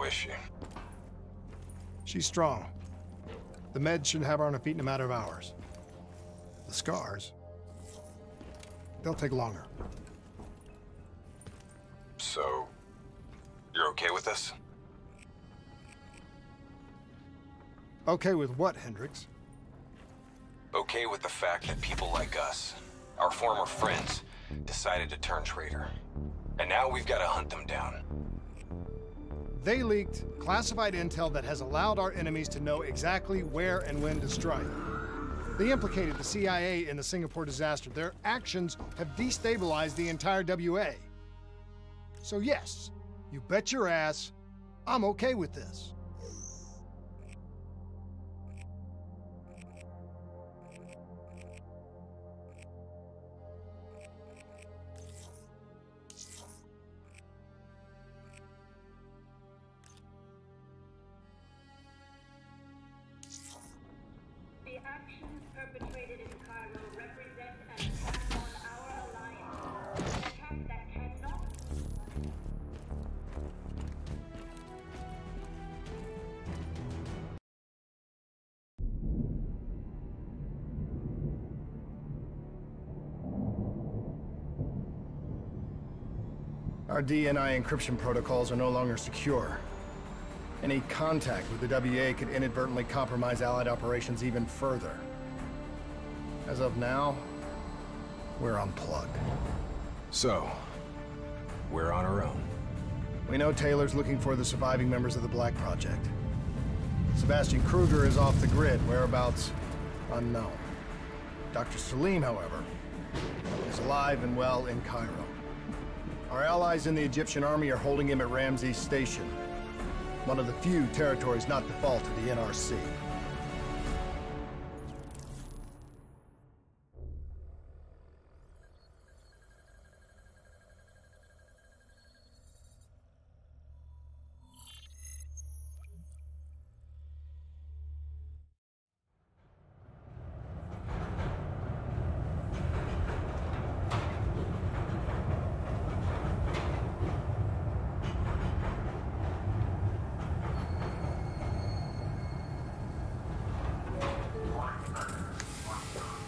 is she? She's strong. The meds should have her on her feet in a matter of hours. The scars, they'll take longer. So, you're okay with this? Okay with what, Hendricks? Okay with the fact that people like us, our former friends, decided to turn traitor. And now we've got to hunt them down. They leaked classified intel that has allowed our enemies to know exactly where and when to strike. They implicated the CIA in the Singapore disaster. Their actions have destabilized the entire WA. So yes, you bet your ass, I'm okay with this. The actions perpetrated in Cairo represent an attack on our alliance. An attack that cannot... Our DNI encryption protocols are no longer secure. Any contact with the WA could inadvertently compromise Allied operations even further. As of now, we're unplugged. So, we're on our own. We know Taylor's looking for the surviving members of the Black Project. Sebastian Kruger is off the grid, whereabouts unknown. Dr. Salim, however, is alive and well in Cairo. Our allies in the Egyptian army are holding him at Ramses Station, one of the few territories not default to the NRC.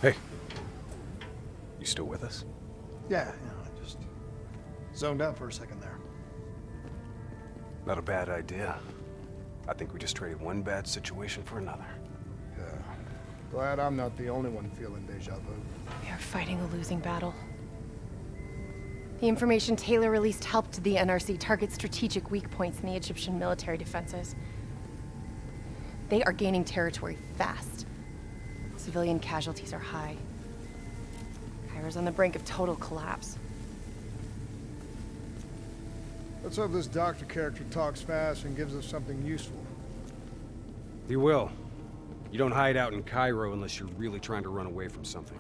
Hey. You still with us? Yeah, I just zoned out for a second there. Not a bad idea. I think we just traded one bad situation for another. Yeah. Glad I'm not the only one feeling deja vu. We are fighting a losing battle. The information Taylor released helped the NRC target strategic weak points in the Egyptian military defenses. They are gaining territory fast. Civilian casualties are high. Cairo's on the brink of total collapse. Let's hope this doctor character talks fast and gives us something useful. He will. You don't hide out in Cairo unless you're really trying to run away from something.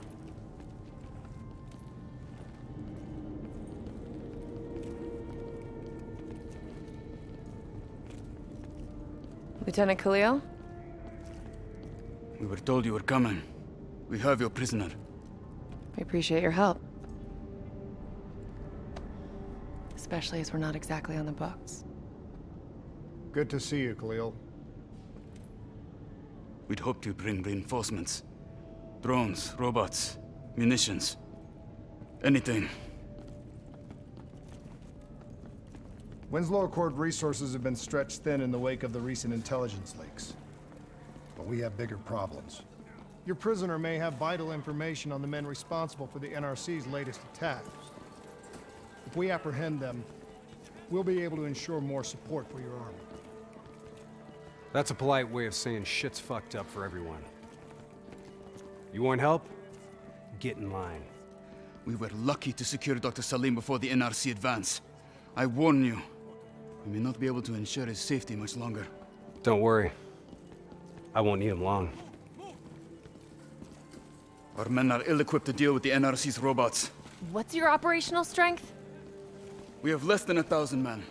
Lieutenant Khalil? We were told you were coming. We have your prisoner. We appreciate your help. Especially as we're not exactly on the books. Good to see you, Khalil. We'd hoped to bring reinforcements. Drones, robots, munitions. Anything. Winslow Accord resources have been stretched thin in the wake of the recent intelligence leaks. But we have bigger problems. Your prisoner may have vital information on the men responsible for the NRC's latest attacks. If we apprehend them, we'll be able to ensure more support for your army. That's a polite way of saying shit's fucked up for everyone. You want help? Get in line. We were lucky to secure Dr. Salim before the NRC advance. I warn you, we may not be able to ensure his safety much longer. Don't worry. I won't need him long. Our men are ill-equipped to deal with the NRC's robots. What's your operational strength? We have less than 1,000 men.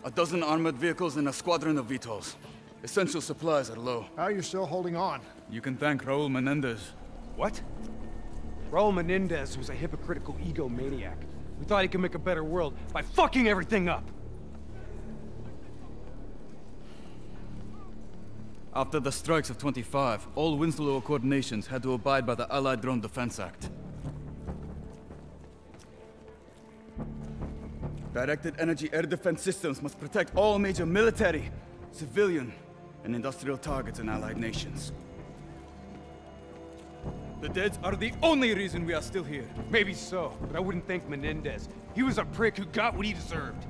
12 armored vehicles and a squadron of VTOLs. Essential supplies are low. How you're still holding on? You can thank Raul Menendez. What? Raul Menendez was a hypocritical egomaniac. We thought he could make a better world by fucking everything up. After the strikes of 25, all Winslow Accord nations had to abide by the Allied Drone Defense Act. Directed energy air defense systems must protect all major military, civilian, and industrial targets in Allied nations. The dead are the only reason we are still here. Maybe so, but I wouldn't thank Menendez. He was a prick who got what he deserved.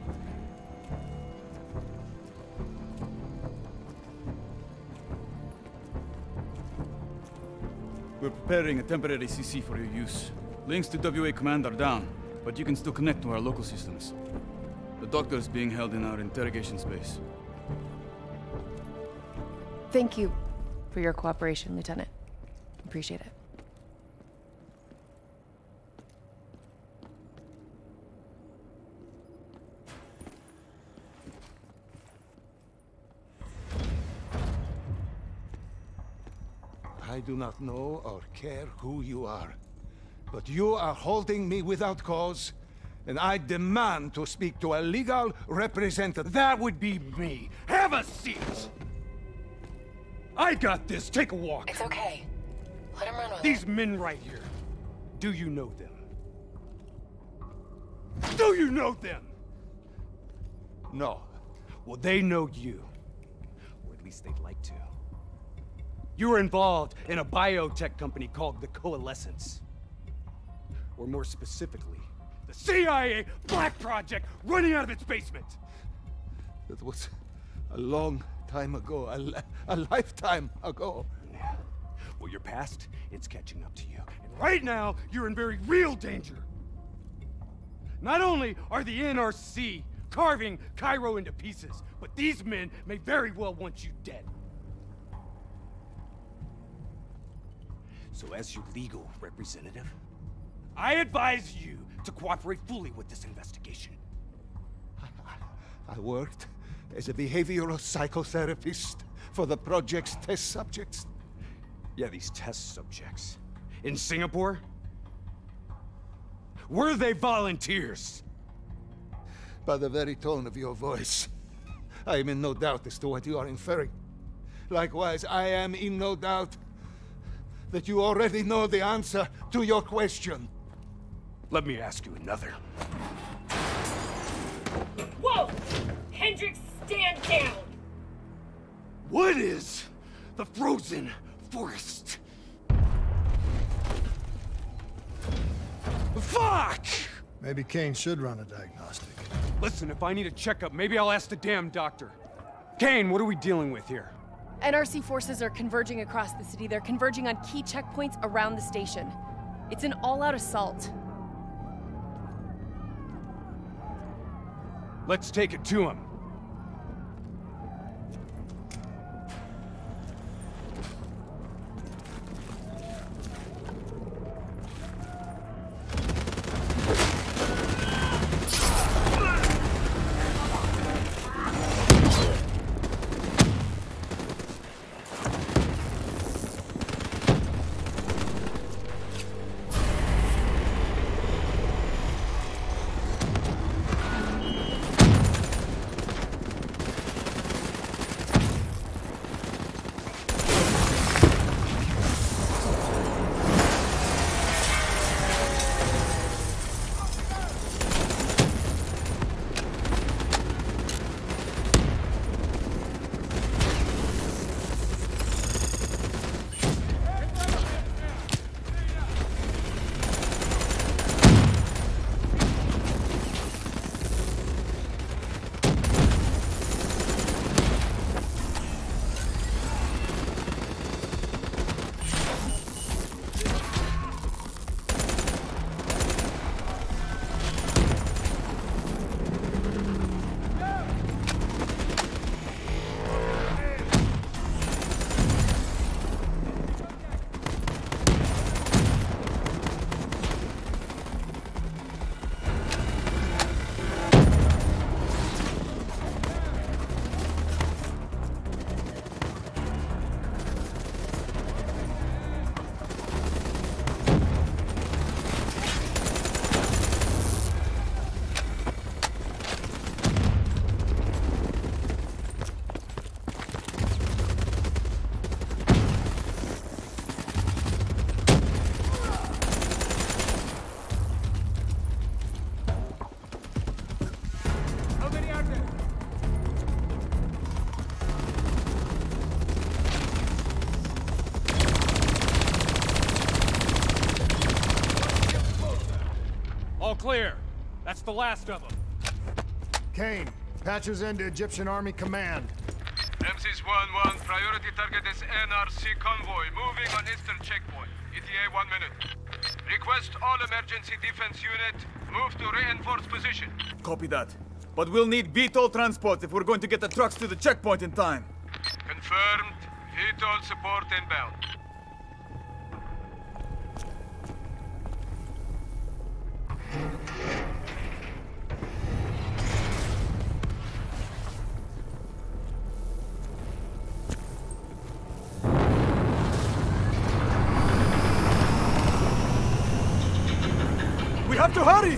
We're preparing a temporary CC for your use. Links to WA Command are down, but you can still connect to our local systems. The doctor is being held in our interrogation space. Thank you for your cooperation, Lieutenant. Appreciate it. I do not know or care who you are, but you are holding me without cause, and I demand to speak to a legal representative. That would be me. Have a seat! I got this. Take a walk. It's okay. Let him run with These men right here. Do you know them? Do you know them? No. Well, they know you. Or at least they'd like to. You were involved in a biotech company called the Coalescence. Or more specifically, the CIA Black Project running out of its basement. That was a long time ago, a lifetime ago. Yeah. Well, your past, it's catching up to you. And right now, you're in very real danger. Not only are the NRC carving Cairo into pieces, but these men may very well want you dead. So as your legal representative, I advise you to cooperate fully with this investigation. I worked as a behavioral psychotherapist for the project's test subjects. Yeah, these test subjects. In Singapore? Were they volunteers? By the very tone of your voice, I am in no doubt as to what you are inferring. Likewise, I am in no doubt that you already know the answer to your question. Let me ask you another. Whoa! Hendricks, stand down! What is the frozen forest? Fuck! Maybe Kane should run a diagnostic. Listen, if I need a checkup, maybe I'll ask the damn doctor. Kane, what are we dealing with here? NRC forces are converging across the city. They're converging on key checkpoints around the station. It's an all-out assault. Let's take it to him. All clear. That's the last of them. Kane, patches into Egyptian Army Command. MC's 1-1, priority target is NRC convoy, moving on eastern checkpoint. ETA 1 minute. Request all emergency defense unit, move to reinforced position. Copy that. But we'll need VTOL transport if we're going to get the trucks to the checkpoint in time. Confirmed. VTOL support inbound. We have to hurry!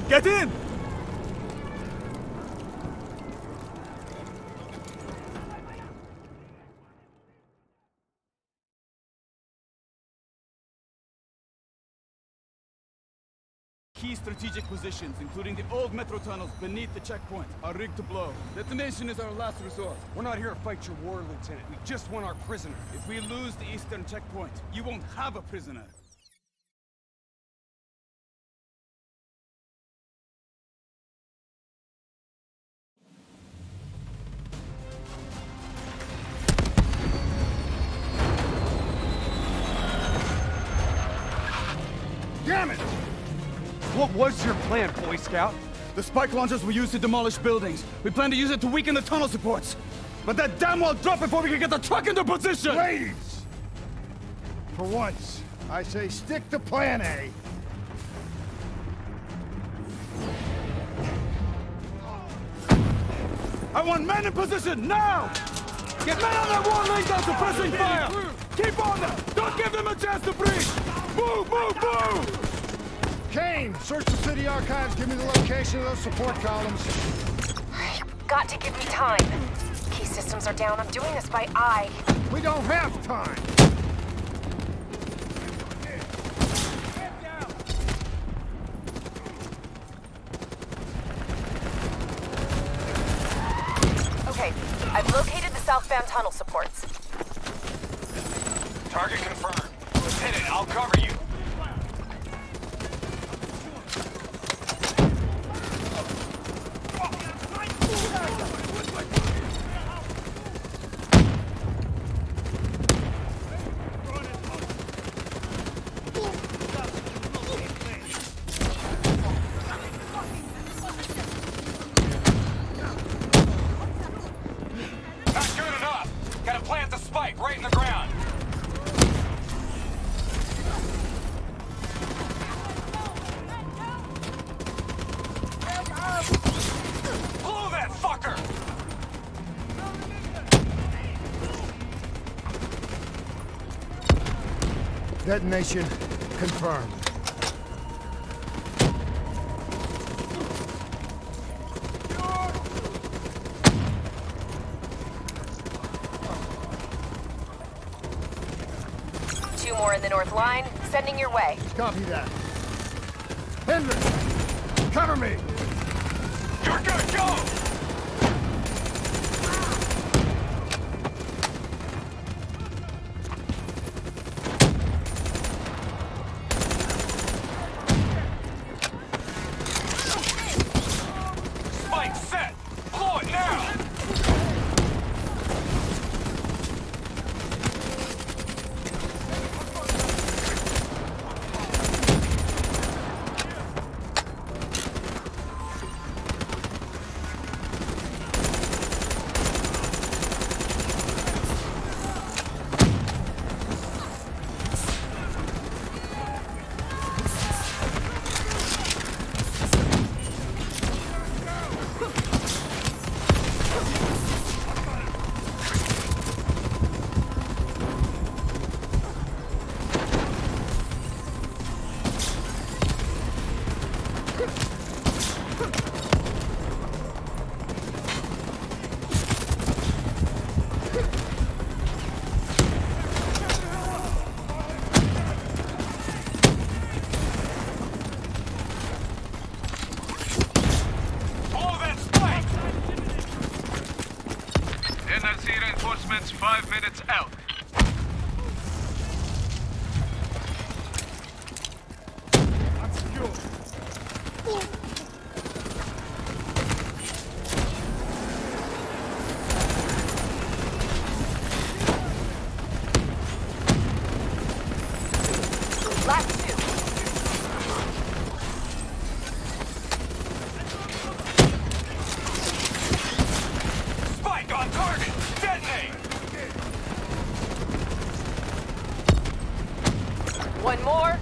Get in! Key strategic positions, including the old metro tunnels beneath the checkpoint, are rigged to blow. Detonation is our last resort. We're not here to fight your war, Lieutenant. We just want our prisoner. If we lose the eastern checkpoint, you won't have a prisoner. Damn it! What was your plan, Boy Scout? The spike launchers were used to demolish buildings. We plan to use it to weaken the tunnel supports. But that damn well dropped before we can get the truck into position! Ladies! For once, I say stick to plan A. I want men in position, now! Get men on that wall laying down suppressing fire! Keep on them! Don't give them a chance to breach! Move, move, move! Kane, search the city archives. Give me the location of those support columns. You've got to give me time. Key systems are down. I'm doing this by eye. We don't have time. Okay, I've located the southbound tunnel supports. Target confirmed. Lieutenant, I'll cover you. Right in the ground. Blow that fucker! Detonation confirmed. More in the north line, sending your way. Copy that. Hendricks, cover me! You're good, go! Spike set! Blow it now! NRC reinforcements 5 minutes out. Last two. Spike on target! Detonate! One more.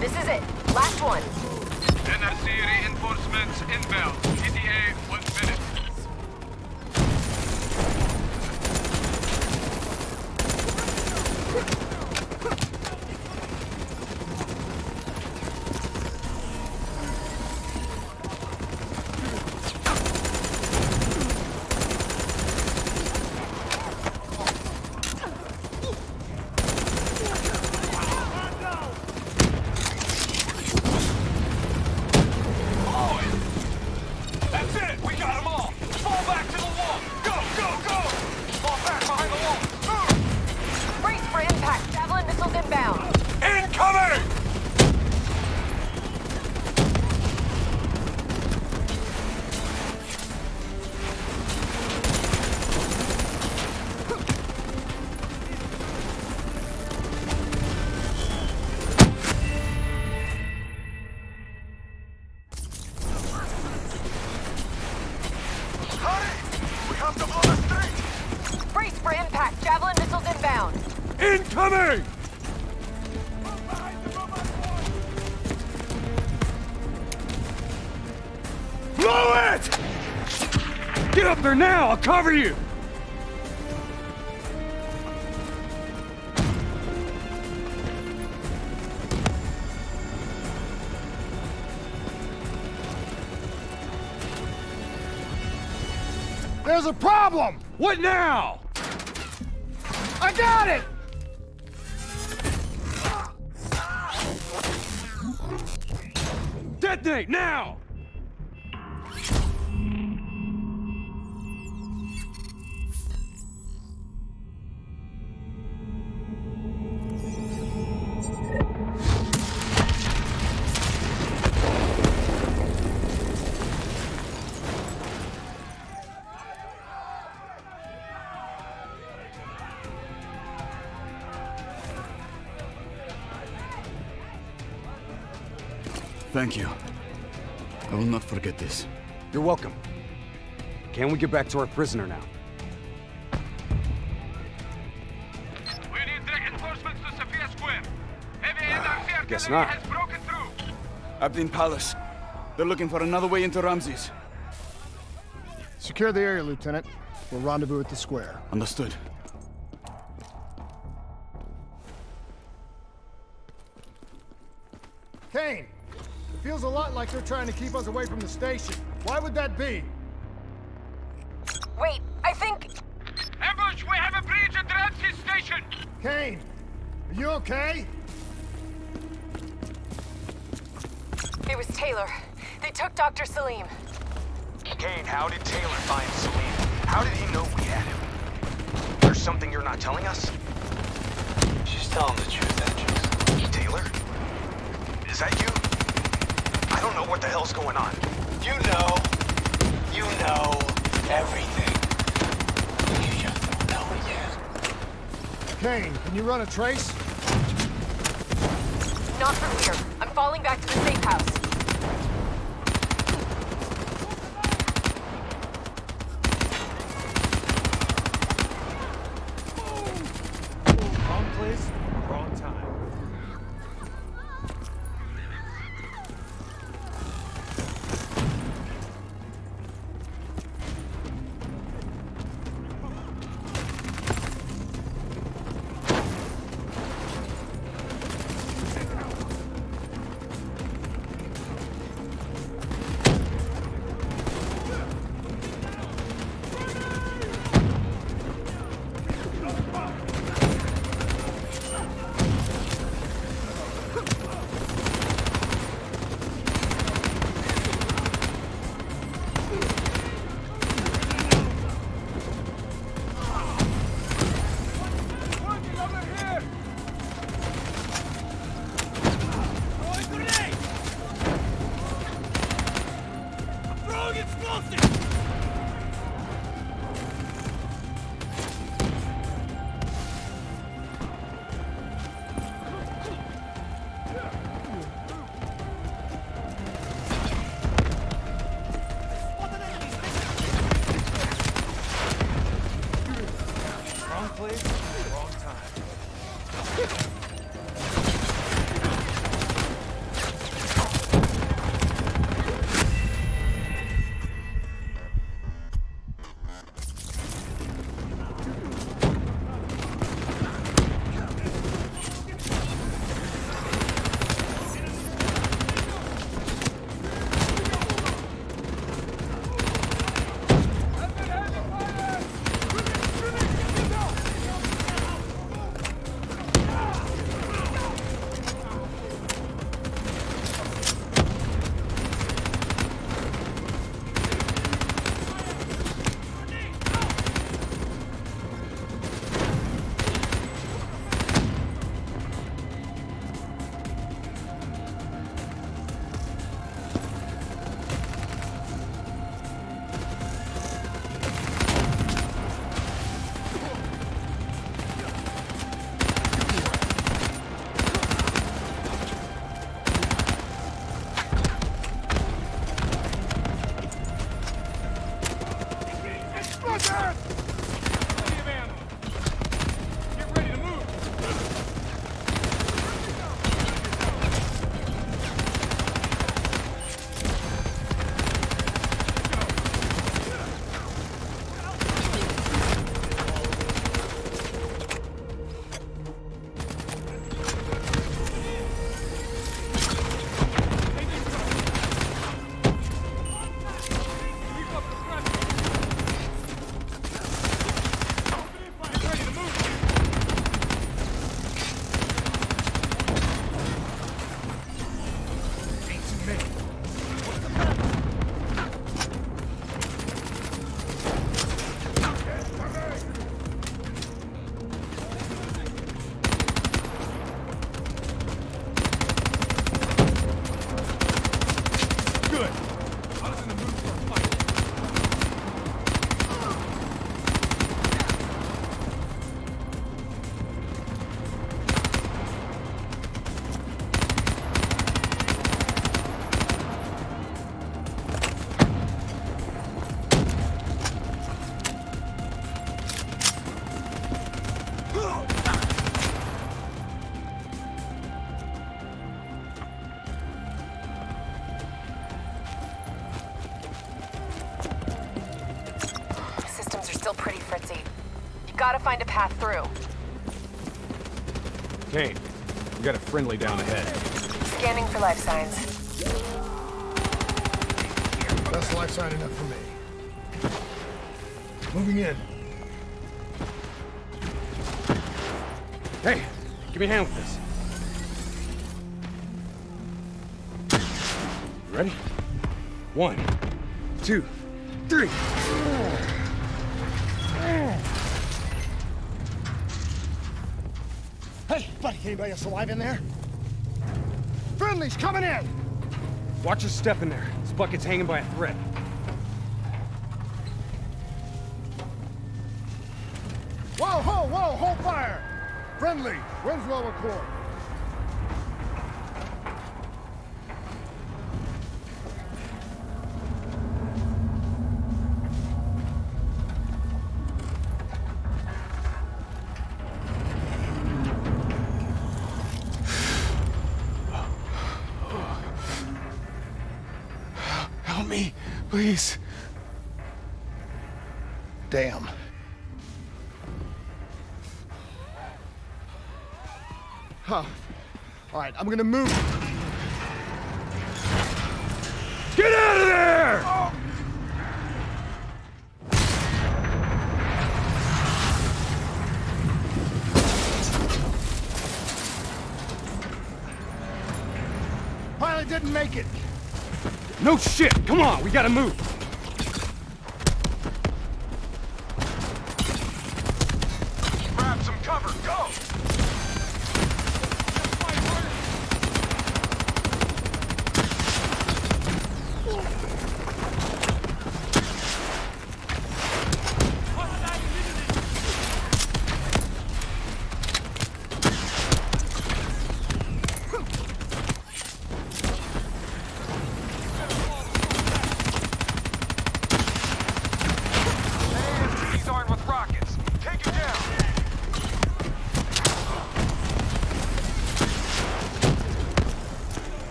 This is it. Last one. NRC reinforcements inbound. ETA 1 minute. That's it! We got them all! Fall back to the wall! Go, go, go! Fall back behind the wall! Move! Brace for impact. Javelin missiles inbound. Incoming! We have to blow the street! Brace for impact. Javelin missiles inbound. Incoming! Blow it! Get up there now! I'll cover you! There's a problem! What now? I got it! Detonate now! Thank you. I will not forget this. You're welcome. Can we get back to our prisoner now? We need reinforcements to Sophia Square. Heavy NRC guess artillery not. has broken through. Abdin Palace. They're looking for another way into Ramses. Secure the area, Lieutenant. We'll rendezvous at the square. Understood. Kane! It feels a lot like they're trying to keep us away from the station. Why would that be? Wait, I think... Ambush! We have a breach at Ramses Station! Kane! Are you okay? It was Taylor. They took Dr. Salim. Kane, how did Taylor find Salim? How did he know we had him? There's something you're not telling us? She's telling the truth, Edges. Taylor? Is that you? I don't know what the hell's going on. You know everything. You just don't know it yet. Kane, can you run a trace? Not from here. I'm falling back to the safe house. Wrong place, wrong time. gotta find a path through. Kane, we got a friendly down ahead. Scanning for life signs. That's life sign enough for me. Moving in. Hey, give me a hand with this. You ready? 1, 2, 3. Hey, buddy, anybody else alive in there? Friendly's coming in! Watch your step in there. This bucket's hanging by a thread. Whoa, hold fire! Friendly, Winslow Accord. Help me, please. Damn. Huh. All right, I'm gonna move. Get out of there! Oh. Pilot didn't make it. No shit! Come on, we gotta move! Grab some cover, go! He's armed with rockets. Take him down!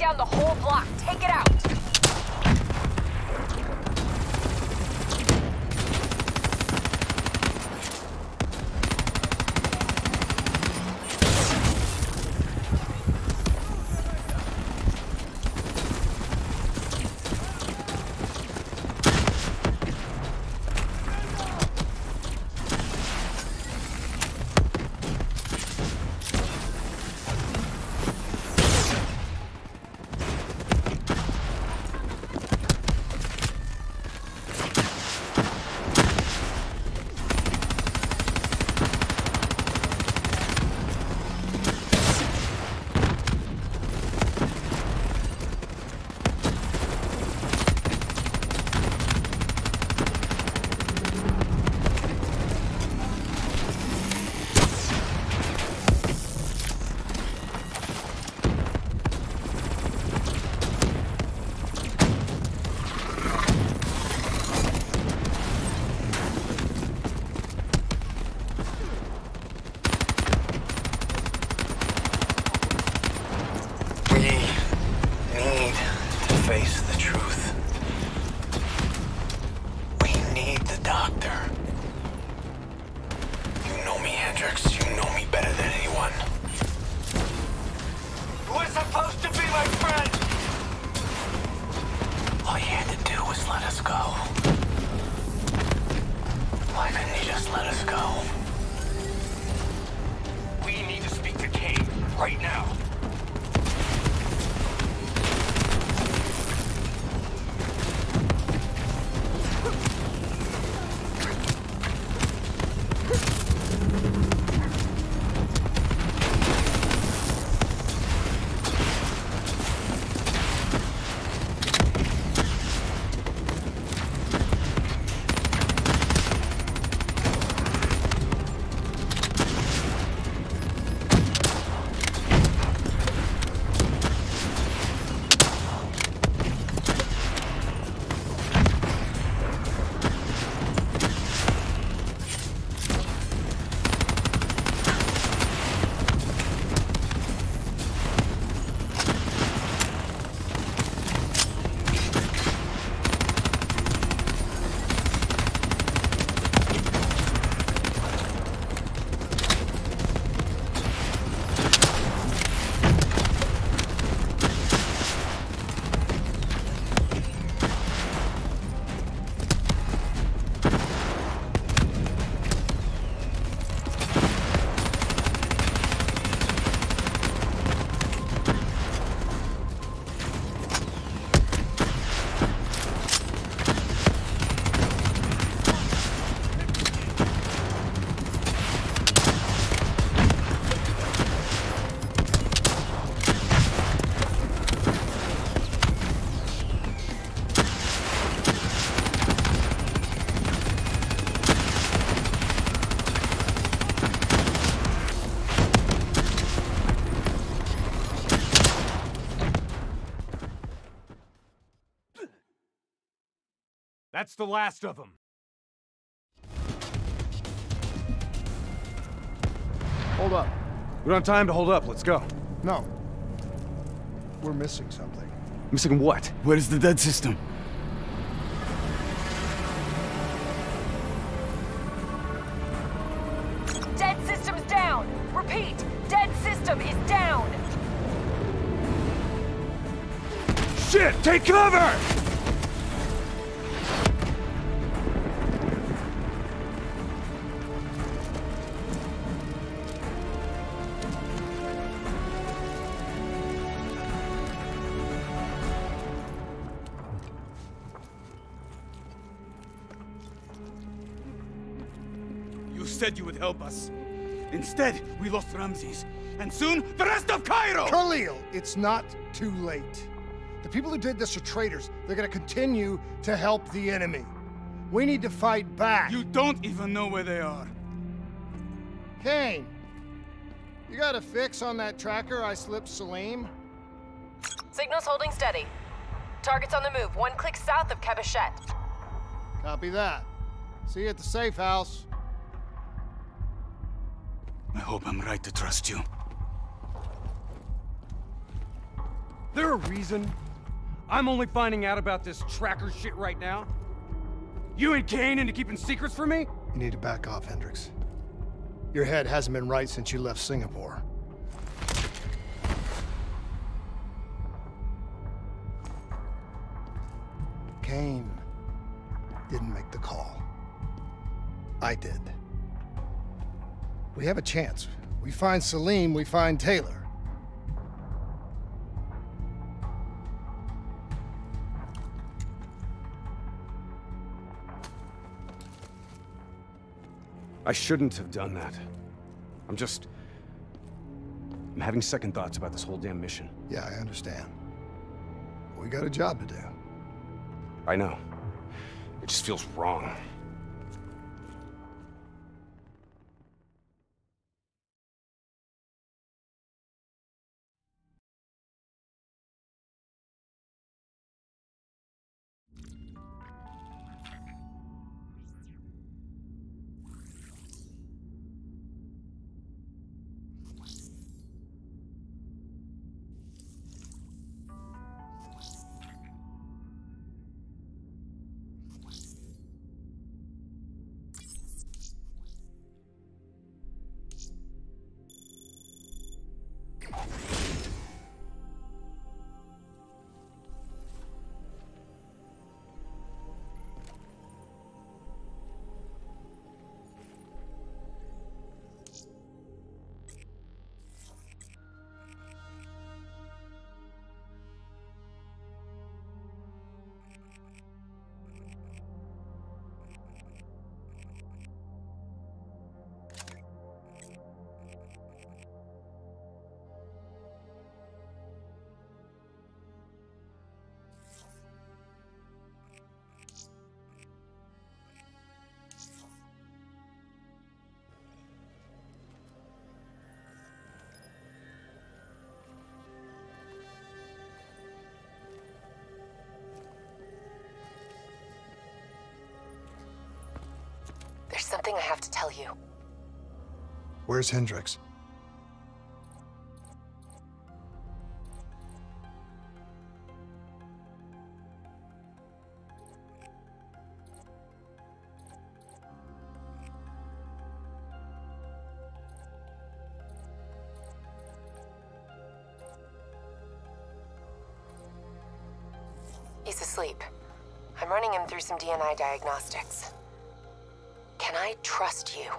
down the whole block. Take it out. Face the truth. We need the doctor. You know me, Hendrix. You know me better than anyone. You were supposed to be my friend! All you had to do was let us go. Why couldn't you just let us go? We need to speak to Kane right now. That's the last of them. Hold up. We don't have time to hold up. Let's go. No. We're missing something. Missing what? Where is the dead system? Dead system's down. Repeat, dead system is down. Shit! Take cover! You said you would help us. Instead, we lost Ramses. And soon, the rest of Cairo! Khalil, it's not too late. The people who did this are traitors. They're gonna continue to help the enemy. We need to fight back. You don't even know where they are. Kane, you got a fix on that tracker I slipped Salim? Signal's holding steady. Target's on the move, 1 click south of Cabochette. Copy that. See you at the safe house. I hope I'm right to trust you. there a reason I'm only finding out about this tracker shit right now? You and Kane into keeping secrets from me? You need to back off, Hendricks. Your head hasn't been right since you left Singapore. Kane didn't make the call. I did. We have a chance. We find Salim, we find Taylor. I shouldn't have done that. I'm having second thoughts about this whole damn mission. Yeah, I understand. We got a job to do. I know. It just feels wrong. There's something I have to tell you. Where's Hendricks? He's asleep. I'm running him through some DNA diagnostics. Can I trust you?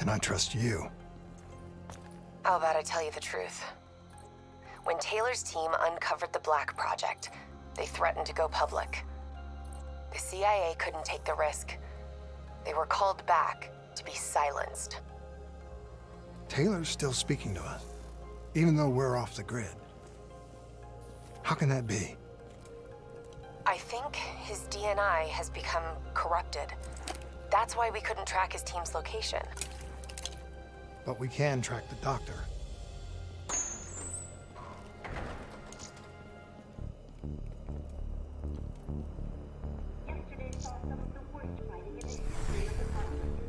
Can I trust you? How about I tell you the truth? When Taylor's team uncovered the Black Project, they threatened to go public. The CIA couldn't take the risk. They were called back to be silenced. Taylor's still speaking to us, even though we're off the grid. How can that be? I think his DNA has become corrupted. That's why we couldn't track his team's location. But we can track the doctor. Yesterday saw some of the worst fighting in the history of the continent.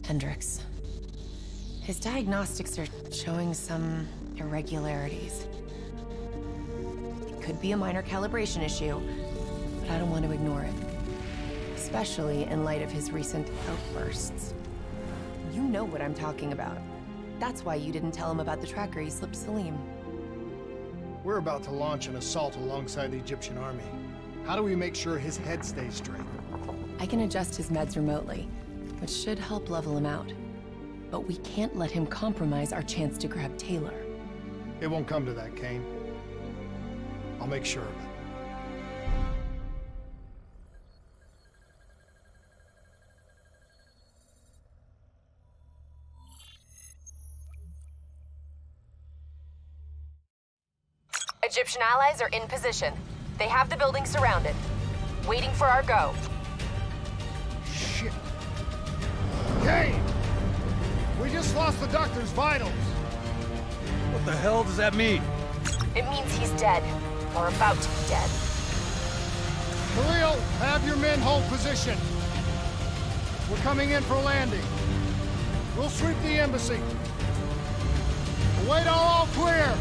Hendricks. His diagnostics are showing some irregularities. It could be a minor calibration issue, but I don't want to ignore it. Especially in light of his recent outbursts. You know what I'm talking about. That's why you didn't tell him about the tracker he slipped Salim. We're about to launch an assault alongside the Egyptian army. How do we make sure his head stays straight? I can adjust his meds remotely, which should help level him out. But we can't let him compromise our chance to grab Taylor. It won't come to that, Kane. I'll make sure of it. Egyptian allies are in position. They have the building surrounded. Waiting for our go. Shit. Kane! We just lost the doctor's vitals. What the hell does that mean? It means he's dead. Or about to be dead. Khalil, have your men hold position. We're coming in for landing. We'll sweep the embassy. Await all clear.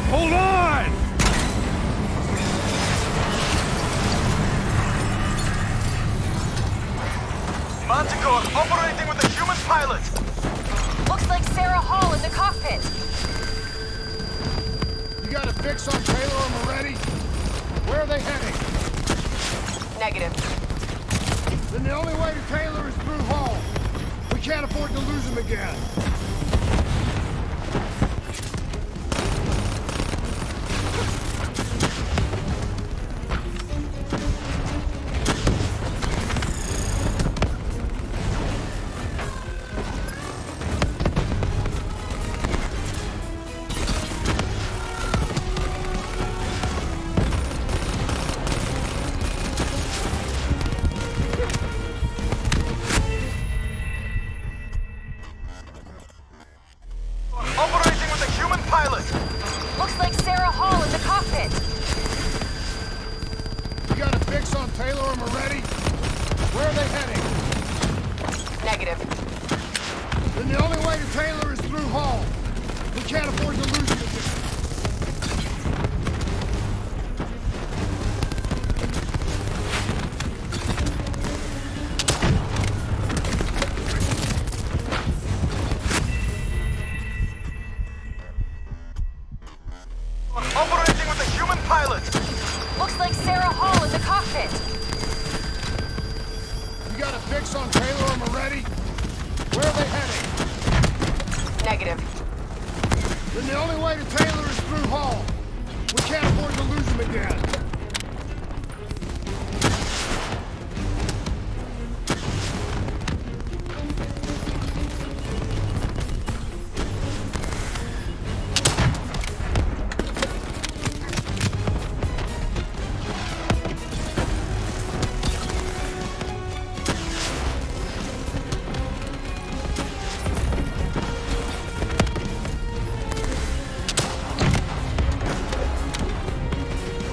Hold on! Manticore operating with a human pilot! Looks like Sarah Hall in the cockpit. You got a fix on Taylor and Moretti? Where are they heading? Negative. Then the only way to Taylor is through Hall. We can't afford to lose him again.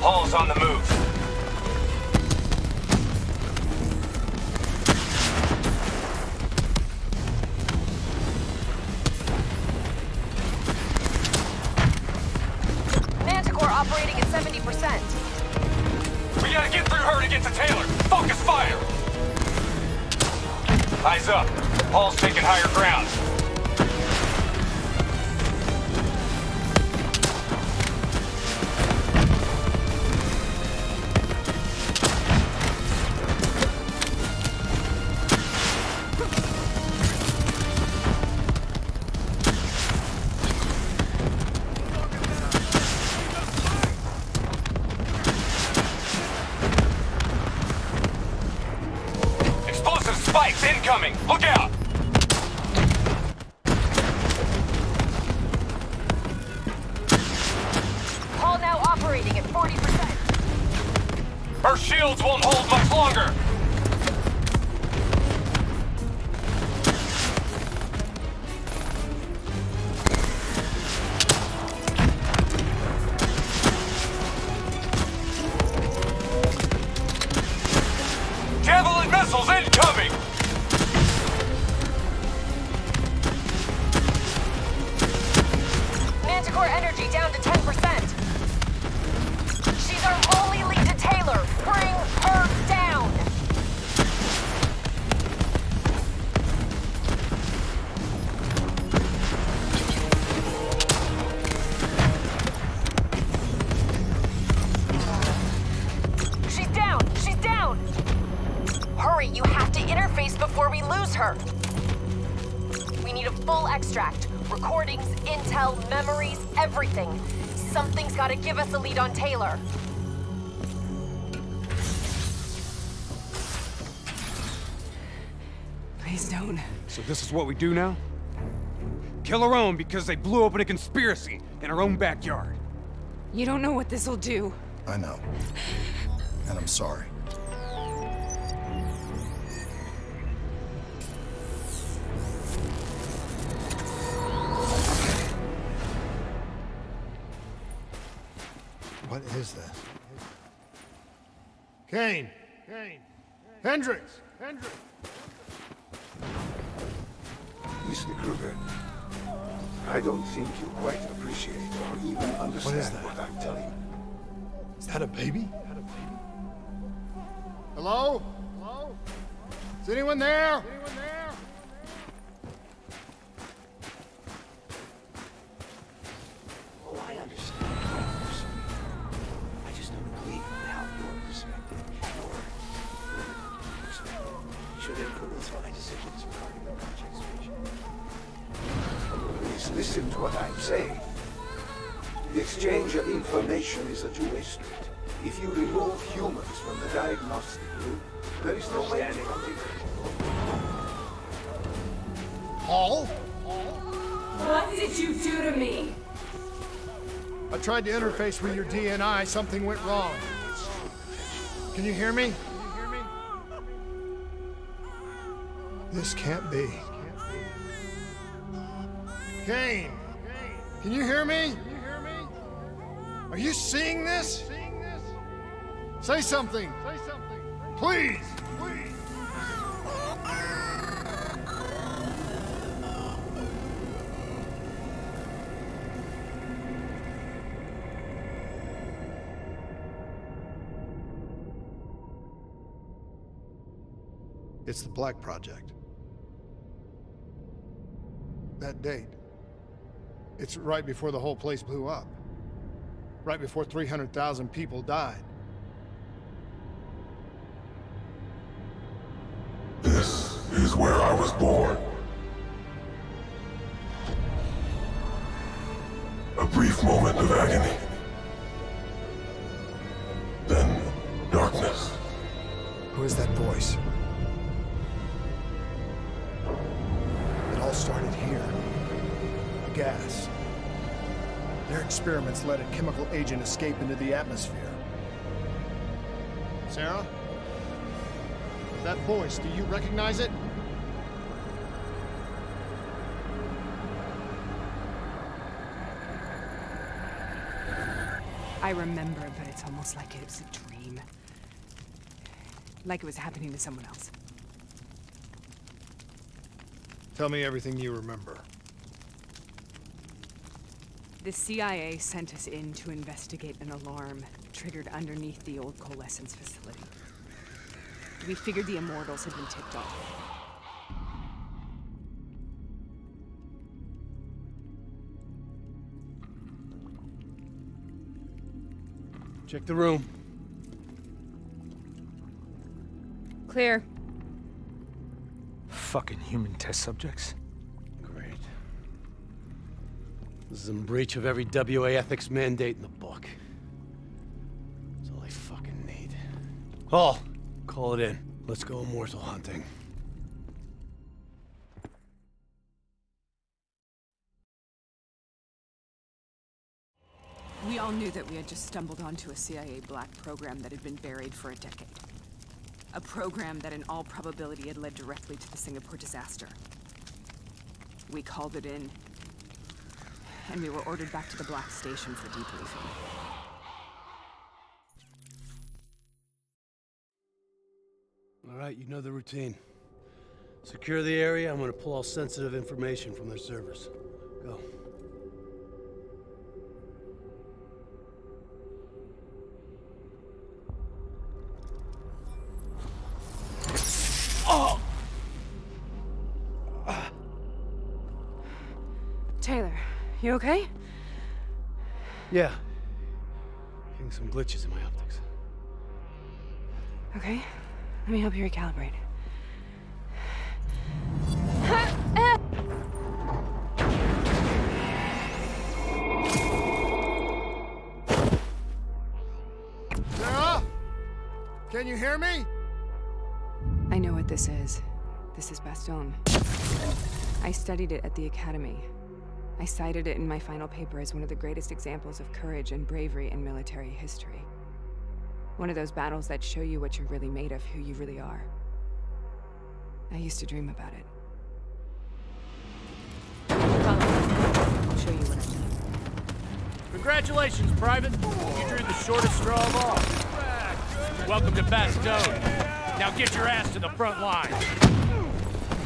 Hall's on the move. Manticore operating at 70%. We gotta get through her to get to Taylor. Focus fire! Eyes up. Hall's taking higher ground. incoming! Look out! Hull now operating at 40%. Her shields won't hold much longer! Javelin missiles incoming! Manticore energy down to 10%. She's our only lead to Taylor. Bring her down. She's down. She's down. Hurry, you have to interface before we lose her. We need a full extract. Recordings, intel, memories, everything. Something's gotta give us a lead on Taylor. Please don't. So this is what we do now? Kill our own because they blew open a conspiracy in our own backyard. You don't know what this'll do. I know. And I'm sorry. What is this? Kane! Kane! Hendricks! Hendricks! Mr. Kruger, I don't think you quite appreciate or even understand what I'm telling you. Is that a baby? Hello? Hello? Is anyone there? Anyone there? Oh, I understand. I just don't believe in how your perspective, your perspective, should influence my decisions regarding the project's vision. Please listen to what I'm saying. The exchange of information is a two-way street. If you remove humans from the diagnostic loop, there is no way to Paul? What did you do to me? I tried to interface with your DNI. Something went wrong. Can you hear me? This can't be. Kane! Can you hear me? Are you seeing this? Say something! Please! It's the Black Project. That date. It's right before the whole place blew up. Right before 300,000 people died. This is where I was born. A brief moment of agony. Then darkness. Who is that voice? It all started here. The gas. Their experiments let a chemical agent escape into the atmosphere. Sarah? That voice, do you recognize it? I remember, but it's almost like it was a dream. Like it was happening to someone else. Tell me everything you remember. The CIA sent us in to investigate an alarm triggered underneath the old coalescence facility. We figured the Immortals had been tipped off. Check the room. Clear. Fucking human test subjects. Great. This is in breach of every WA ethics mandate in the book. That's all I fucking need. Hall, call it in. Let's go immortal hunting. We all knew that we had just stumbled onto a CIA black program that had been buried for a decade. A program that in all probability had led directly to the Singapore disaster. We called it in, and we were ordered back to the Black Station for debriefing. All right, you know the routine. Secure the area. I'm gonna pull all sensitive information from their servers. Go. Oh! Taylor, you okay? Yeah. Getting some glitches in my optics. Okay, let me help you recalibrate. Sarah? Can you hear me? I know what this is. This is Bastion. I studied it at the Academy. I cited it in my final paper as one of the greatest examples of courage and bravery in military history. One of those battles that show you what you're really made of, who you really are. I used to dream about it. Follow me. I'll show you what I mean. Congratulations, Private. You drew the shortest straw of all. Welcome to Bastion. Now get your ass to the front line.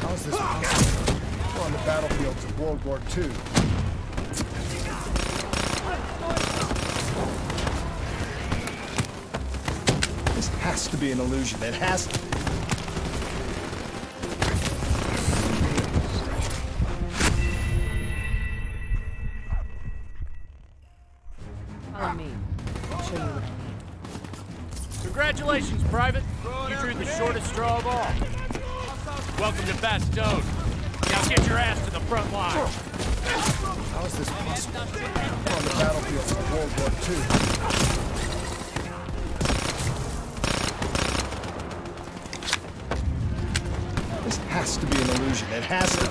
How is this possible? We're on the battlefields of World War II. This has to be an illusion. It has to be. Follow me. I'll show you what I mean. Congratulations, Private. You drew the shortest straw of all. Welcome to Bastion. Now get your ass to the front line. How is this possible? We're on the battlefields of World War II. This has to be an illusion. It has to be.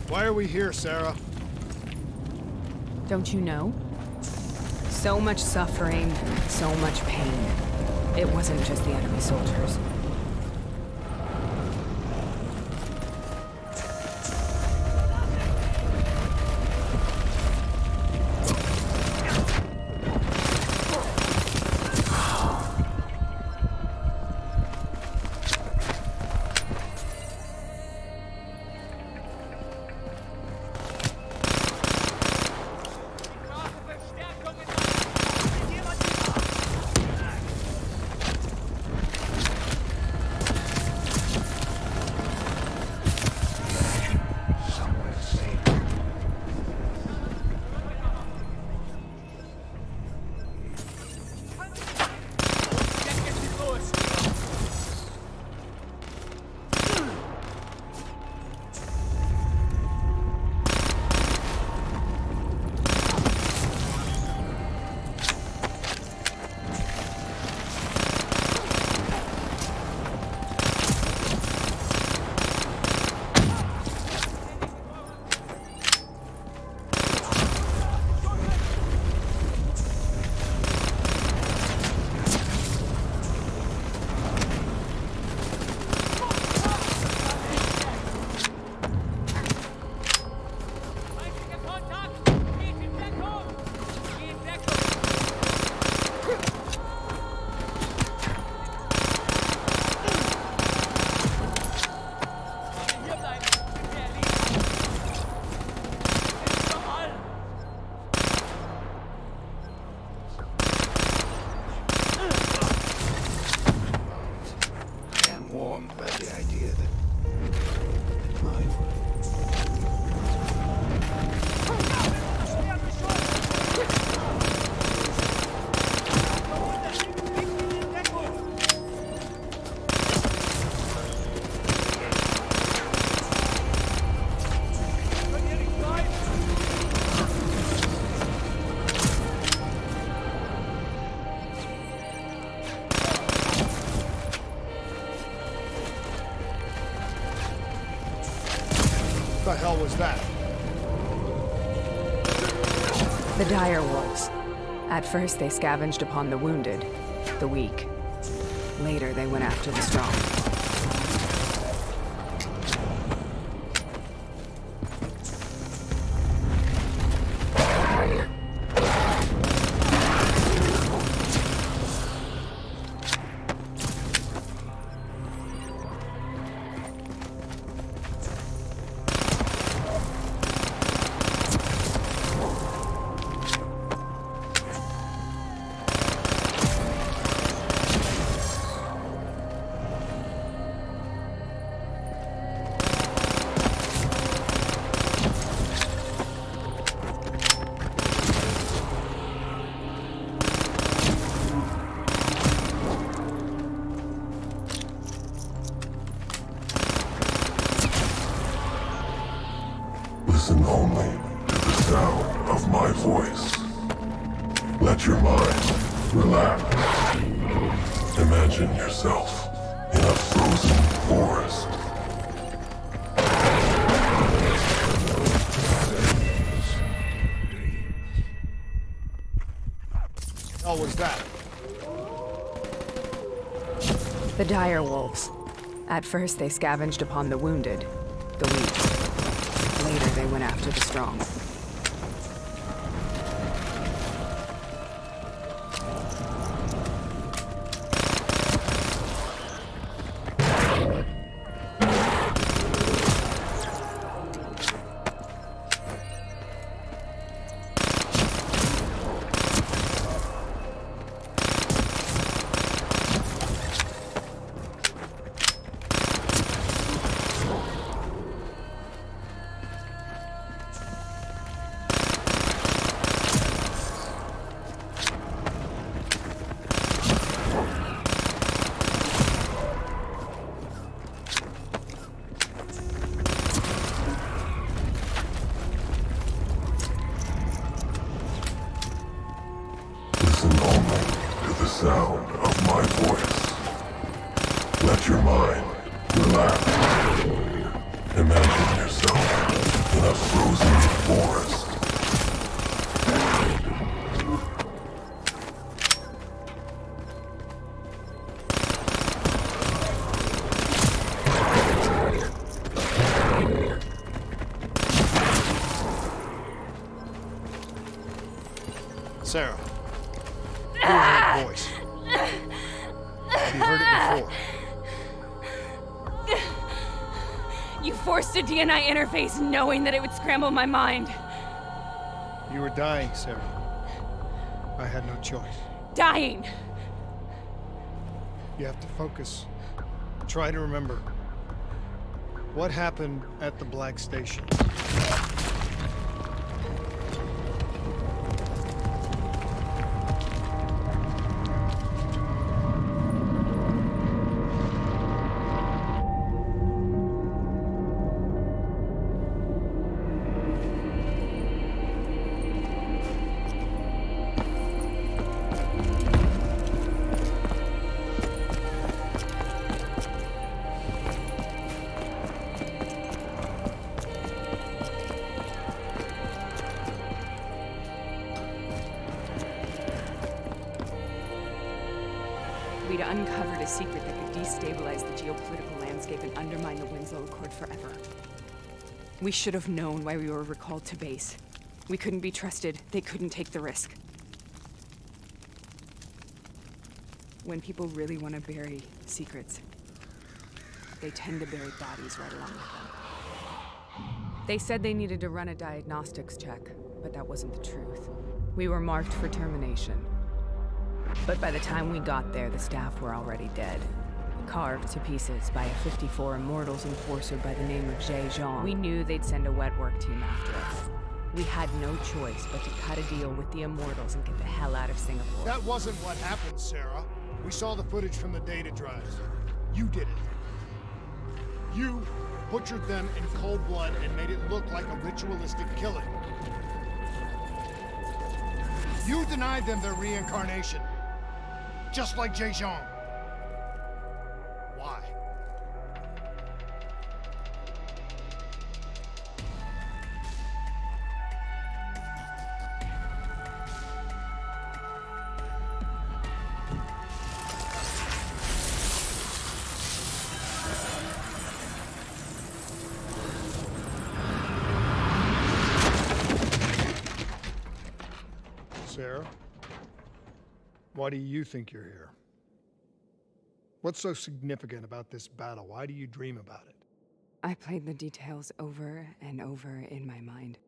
Why are we here, Sarah? Don't you know? So much suffering, so much pain. It wasn't just the enemy soldiers. What the hell was that? The dire wolves. At first, they scavenged upon the wounded, the weak. Later, they went after the strong. Listen only to the sound of my voice. Let your mind relax. Imagine yourself in a frozen forest. What was that? The dire wolves. At first, they scavenged upon the wounded, the weak. Later, they went after the strong. Sound of my voice. Let your mind relax. Imagine yourself in a a frozen forest. Sarah, you heard that voice. Have you heard it before? You forced a DNI interface knowing that it would scramble my mind. You were dying, Sarah. I had no choice. Dying! You have to focus. Try to remember. What happened at the Black Station? We'd uncovered a secret that could destabilize the geopolitical landscape and undermine the Winslow Accord forever. We should have known why we were recalled to base. We couldn't be trusted. They couldn't take the risk. When people really want to bury secrets, they tend to bury bodies right along with them. They said they needed to run a diagnostics check, but that wasn't the truth. We were marked for termination. But by the time we got there, the staff were already dead. Carved to pieces by a 54 Immortals enforcer by the name of Jean. We knew they'd send a wet work team after us. We had no choice but to cut a deal with the Immortals and get the hell out of Singapore. That wasn't what happened, Sarah. We saw the footage from the data drives. You did it. You butchered them in cold blood and made it look like a ritualistic killing. You denied them their reincarnation. Just like Jean. Why? Sarah? Why do you think you're here? What's so significant about this battle? Why do you dream about it? I played the details over and over in my mind.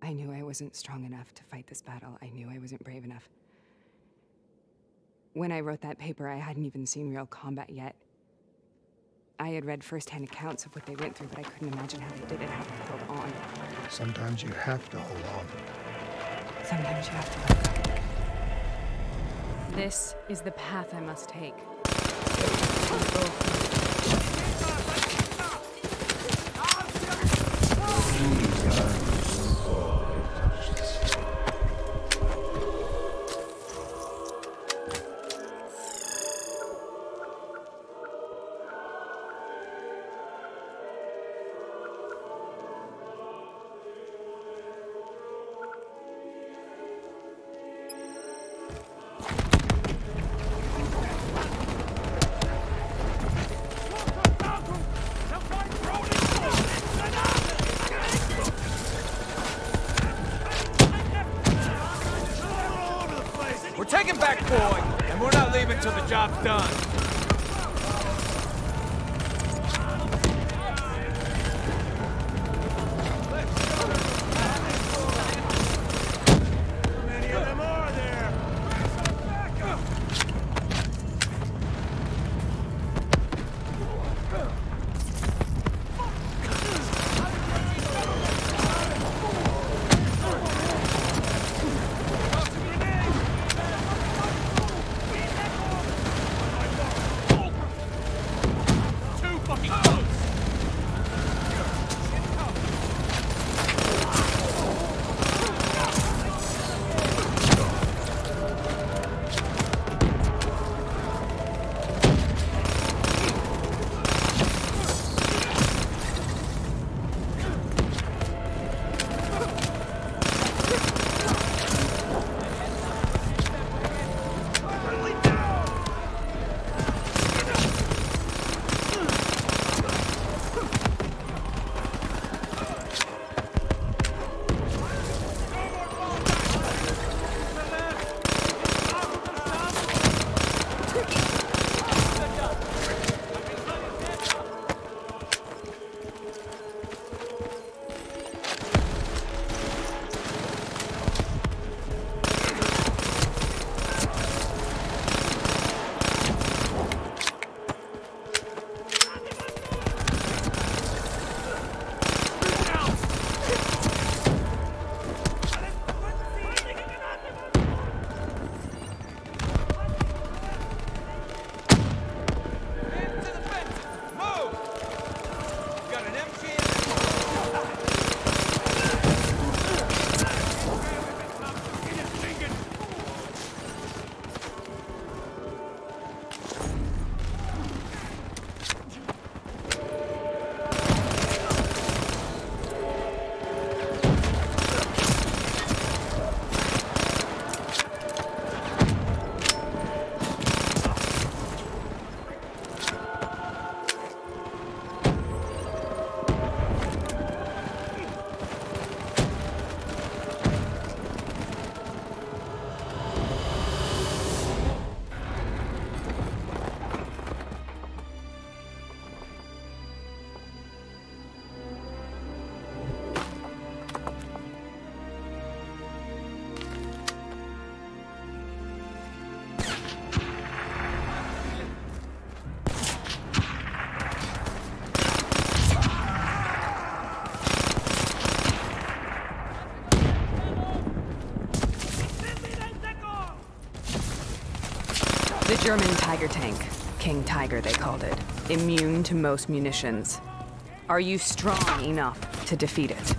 I knew I wasn't strong enough to fight this battle. I knew I wasn't brave enough. When I wrote that paper, I hadn't even seen real combat yet. I had read first-hand accounts of what they went through, but I couldn't imagine how they did it, how they held on. Sometimes you have to hold on. Sometimes you have to let go. This is the path I must take. We're taking back Boy, and we're not leaving till the job's done. How many of them are there? German Tiger tank. King Tiger, they called it. Immune to most munitions. Are you strong enough to defeat it?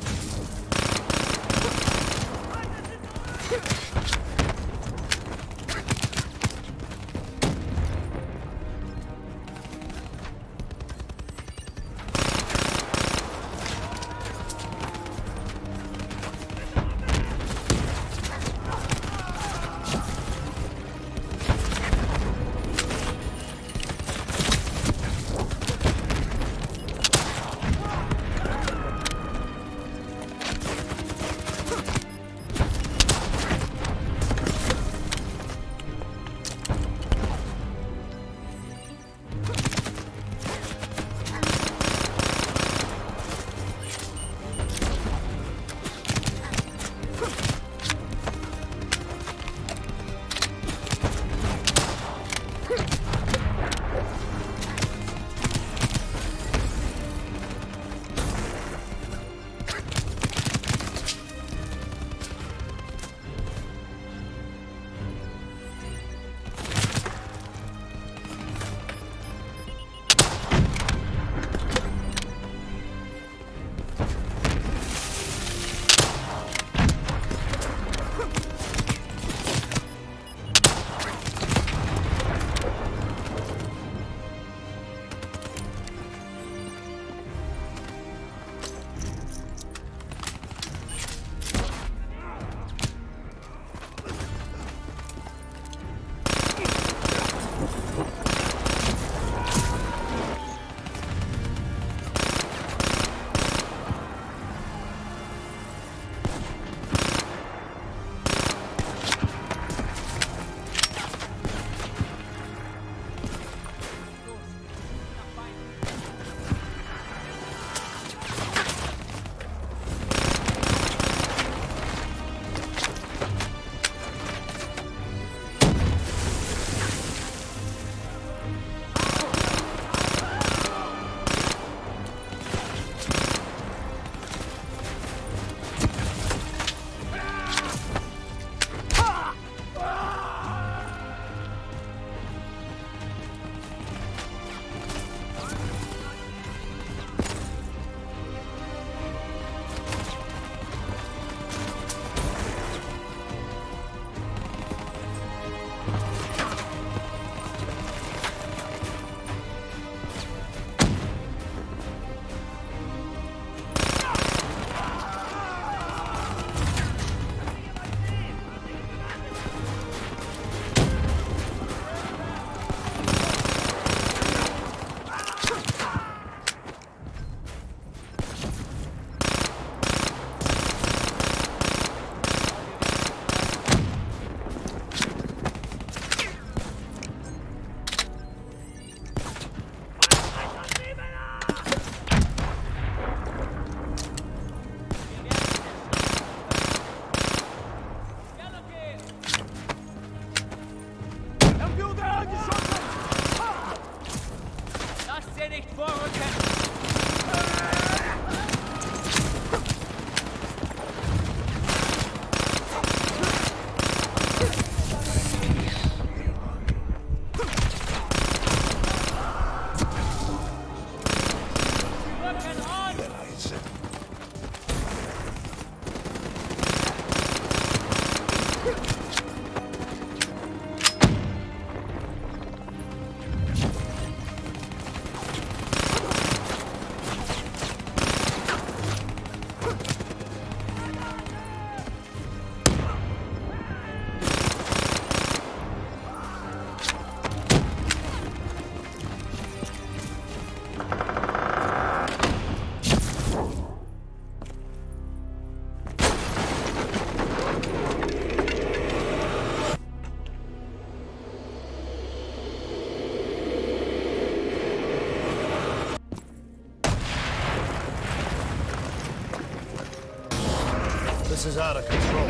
This is out of control.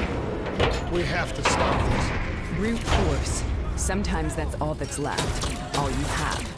We have to stop this. Brute force. Sometimes that's all that's left. All you have.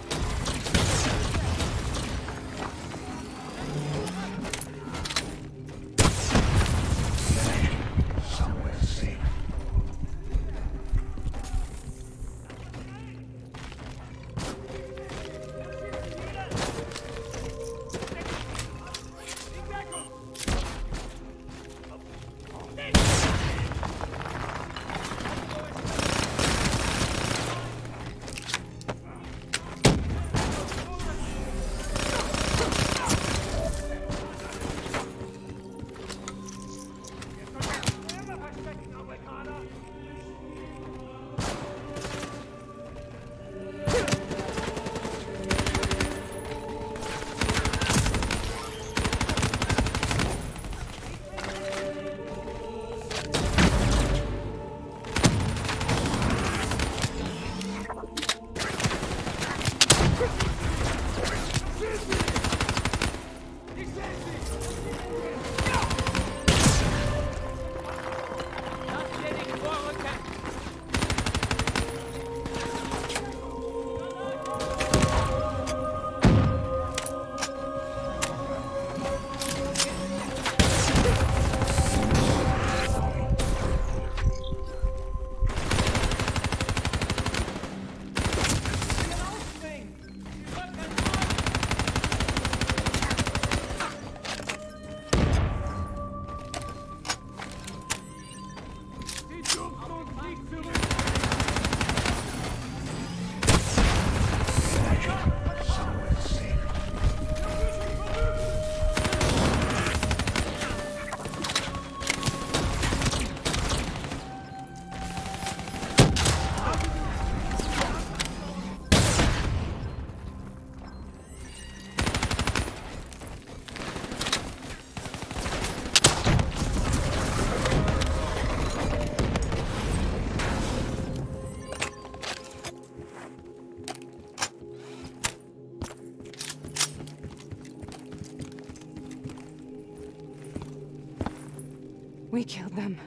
We killed them.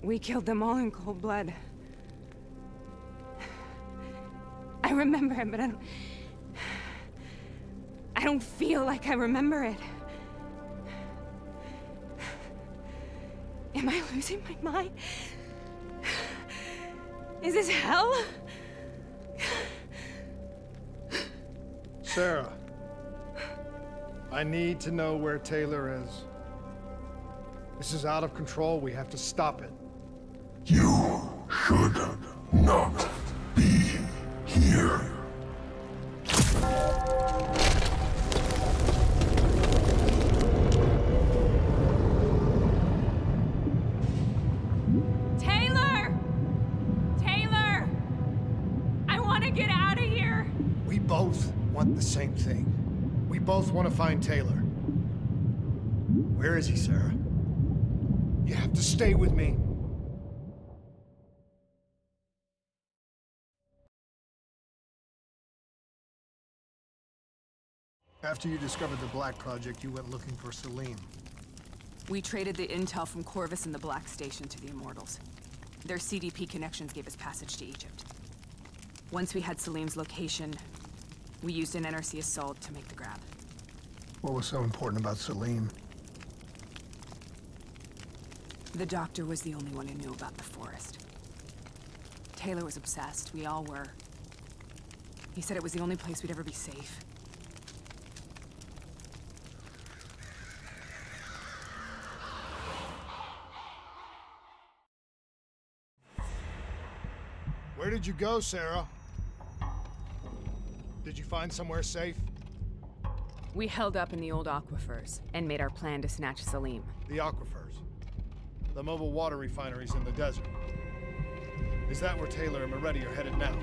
We killed them all in cold blood. I remember it, but I don't feel like I remember it. Am I losing my mind? Is this hell? Sarah, I need to know where Taylor is. This is out of control. We have to stop it. You should not be here. Taylor! Taylor! I want to get out of here. We both want the same thing. We both want to find Taylor. Where is he, Sarah? You have to stay with me. After you discovered the Black Project, you went looking for Salim. We traded the intel from Corvus and the Black Station to the Immortals. Their CDP connections gave us passage to Egypt. Once we had Salim's location, we used an NRC assault to make the grab. What was so important about Salim? The doctor was the only one who knew about the forest. Taylor was obsessed. We all were. He said it was the only place we'd ever be safe. Where did you go, Sarah? Did you find somewhere safe? We held up in the old aquifers and made our plan to snatch Salim. The aquifers. The mobile water refineries in the desert. Is that where Taylor and Moretti are headed now?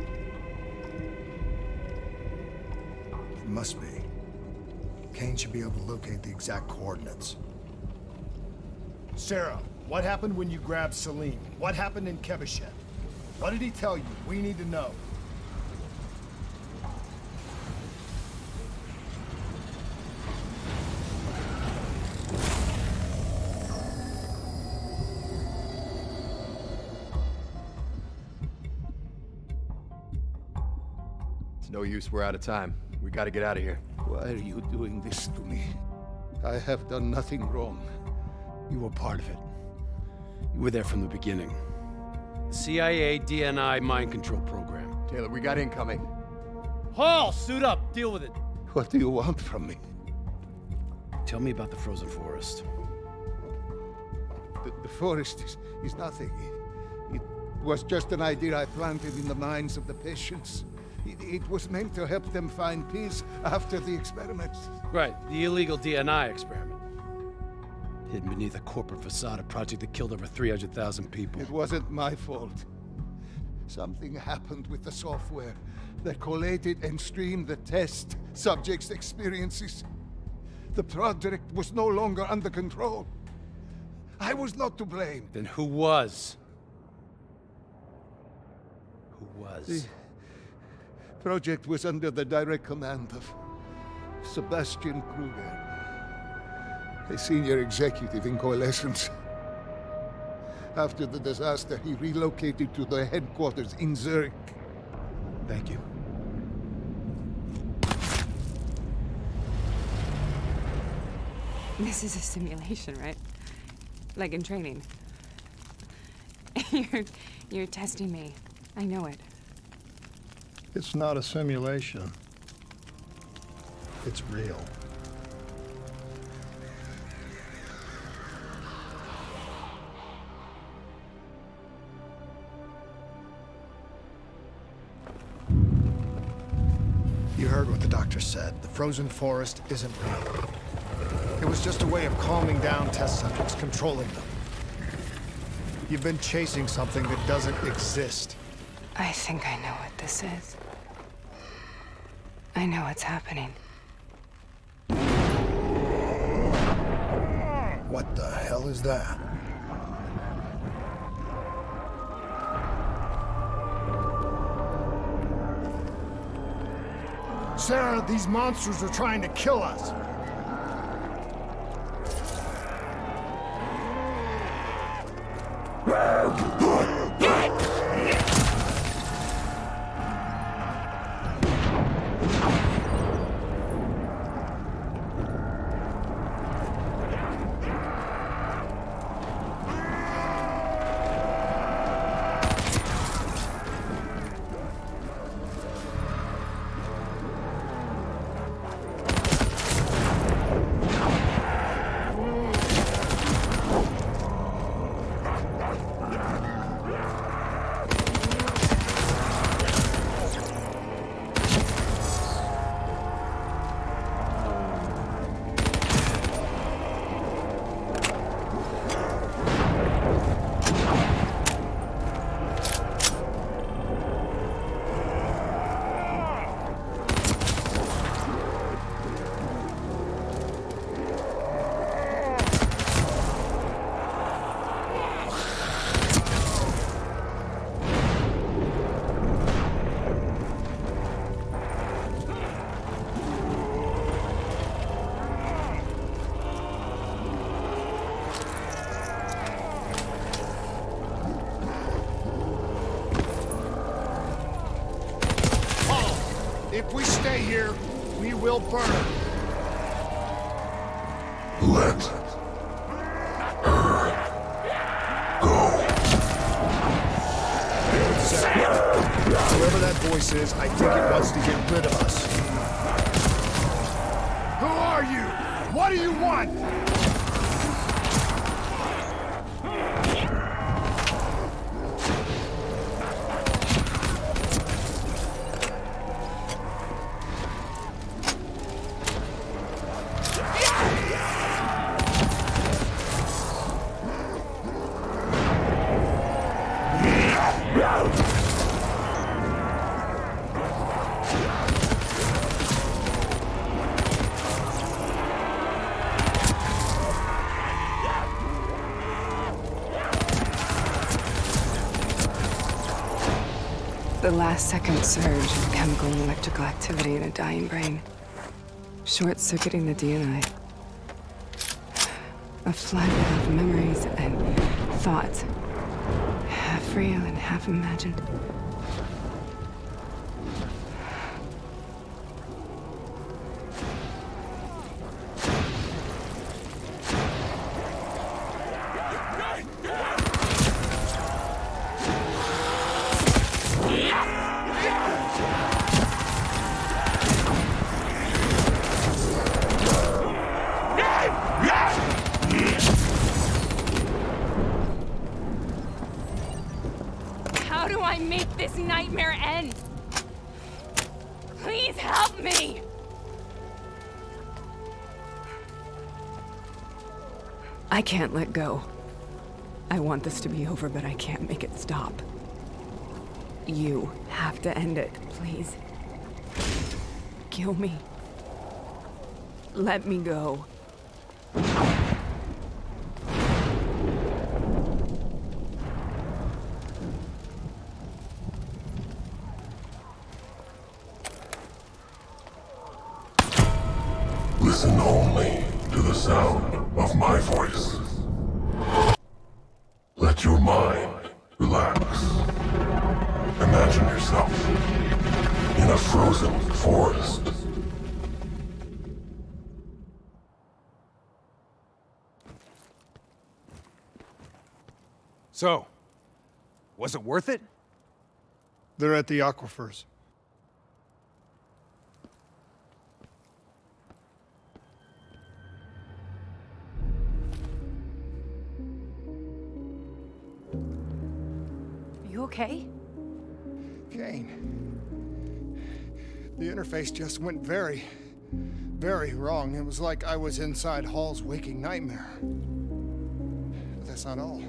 It must be. Kane should be able to locate the exact coordinates. Sarah, what happened when you grabbed Salim? What happened in Kevashet? What did he tell you? We need to know. It's no use, we're out of time. We gotta get out of here. Why are you doing this to me? I have done nothing wrong. You were part of it. You were there from the beginning. The CIA DNI mind control program. Taylor, we got incoming. Hall, suit up. Deal with it. What do you want from me? Tell me about the frozen forest. The forest is nothing. It was just an idea I planted in the minds of the patients. It was meant to help them find peace after the experiments. Right, the illegal DNI experiment. Hidden beneath a corporate facade, a project that killed over 300,000 people. It wasn't my fault. Something happened with the software that collated and streamed the test subjects' experiences. The project was no longer under control. I was not to blame. Then who was? Who was? The project was under the direct command of Sebastian Kruger, a senior executive in Coalescence. After the disaster, he relocated to the headquarters in Zurich. Thank you. This is a simulation, right? Like in training. You're testing me. I know it. It's not a simulation. It's real. You heard what the doctor said. The frozen forest isn't real. It was just a way of calming down test subjects, controlling them. You've been chasing something that doesn't exist. I think I know what this is. I know what's happening. What the hell is that? Sarah, these monsters are trying to kill us. If we stay here, we will burn. Let her go. Whoever that voice is, I think it wants to get rid of us. Who are you? What do you want? The last second surge of chemical and electrical activity in a dying brain. Short-circuiting the DNA. A flood of memories and thoughts. Half real and half imagined. How do I make this nightmare end? Please help me! I can't let go. I want this to be over, but I can't make it stop. You have to end it, please. Kill me. Let me go. Listen only to the sound of my voice. Let your mind relax. Imagine yourself in a frozen forest. So, was it worth it? They're at the aquifers. You okay? Kane. The interface just went very wrong. It was like I was inside Hall's waking nightmare. But that's not all.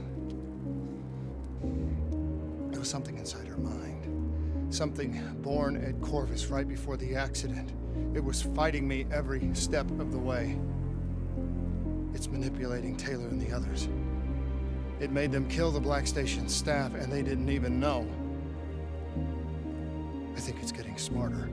There was something inside her mind. Something born at Corvus right before the accident. It was fighting me every step of the way. It's manipulating Taylor and the others. It made them kill the Black Station staff, and they didn't even know. I think it's getting smarter.